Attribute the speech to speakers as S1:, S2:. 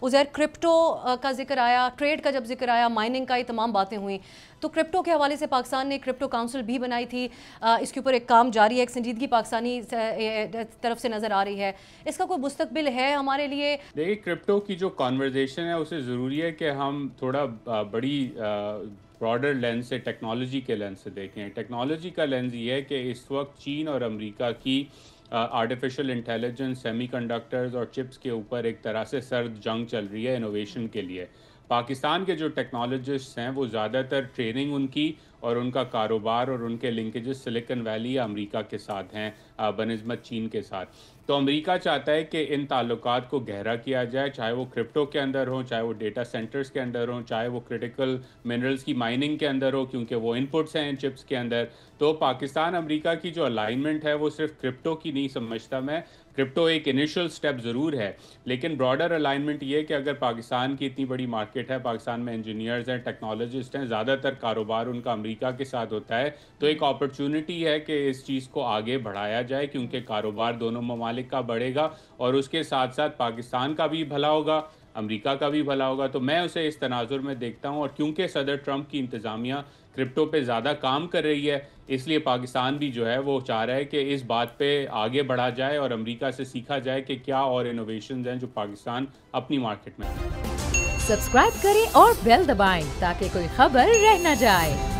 S1: Uzair, crypto का जिक्र आया, ट्रेड का जब जिक्र आया, माइनिंग का, ये तमाम बातें हुई, तो क्रिप्टो के हवाले से पाकिस्तान ने क्रिप्टो काउंसिल भी बनाई थी। इसके ऊपर एक काम जारी है, एक संजीदगी पाकिस्तानी तरफ से नज़र आ रही है। इसका कोई मुस्तकबिल है हमारे लिए?
S2: देखिए, क्रिप्टो की जो कॉन्वर्जेसन है उसे ज़रूरी है कि हम थोड़ा बड़ी ब्रॉडर लेंस से, टेक्नोलॉजी के लेंस से देखें। टेक्नोलॉजी का लेंस ये है कि इस वक्त चीन और अमेरिका की आर्टिफिशियल इंटेलिजेंस, सेमीकंडक्टर्स और चिप्स के ऊपर एक तरह से सर्द जंग चल रही है इनोवेशन के लिए। पाकिस्तान के जो टेक्नोलॉजिस्ट हैं वो ज़्यादातर ट्रेनिंग उनकी और उनका कारोबार और उनके लिंकेजेस सिलिकॉन वैली या अमेरिका के साथ हैं बनिस्बत चीन के साथ। तो अमेरिका चाहता है कि इन ताल्लुकात को गहरा किया जाए, चाहे वो क्रिप्टो के अंदर हो, चाहे वो डेटा सेंटर्स के अंदर हो, चाहे वो क्रिटिकल मिनरल्स की माइनिंग के अंदर हो, क्योंकि वो इनपुट्स हैं इन चिप्स के अंदर। तो पाकिस्तान अमेरिका की जो अलाइनमेंट है वो सिर्फ क्रिप्टो की नहीं समझता मैं। क्रिप्टो एक इनिशियल स्टेप ज़रूर है, लेकिन ब्रॉडर अलाइनमेंट ये है कि अगर पाकिस्तान की इतनी बड़ी मार्केट है, पाकिस्तान में इंजीनियर्स हैं, टेक्नोलॉजिस्ट हैं, ज़्यादातर कारोबार उनका अमेरिका के साथ होता है, तो एक अपॉर्चुनिटी है कि इस चीज़ को आगे बढ़ाया जाए, क्योंकि कारोबार दोनों ममालिक का बढ़ेगा और उसके साथ साथ पाकिस्तान का भी भला होगा, अमेरिका का भी भला होगा। तो मैं उसे इस तनाजुर में देखता हूँ, और क्योंकि सदर ट्रंप की इंतज़ामिया क्रिप्टो पे ज़्यादा काम कर रही है, इसलिए पाकिस्तान भी जो है वो चाह रहा है कि इस बात पे आगे बढ़ा जाए और अमेरिका से सीखा जाए कि क्या और इनोवेशंस हैं जो पाकिस्तान अपनी मार्केट में।
S3: सब्सक्राइब करें और बेल दबाएं ताकि कोई खबर रह न जाए।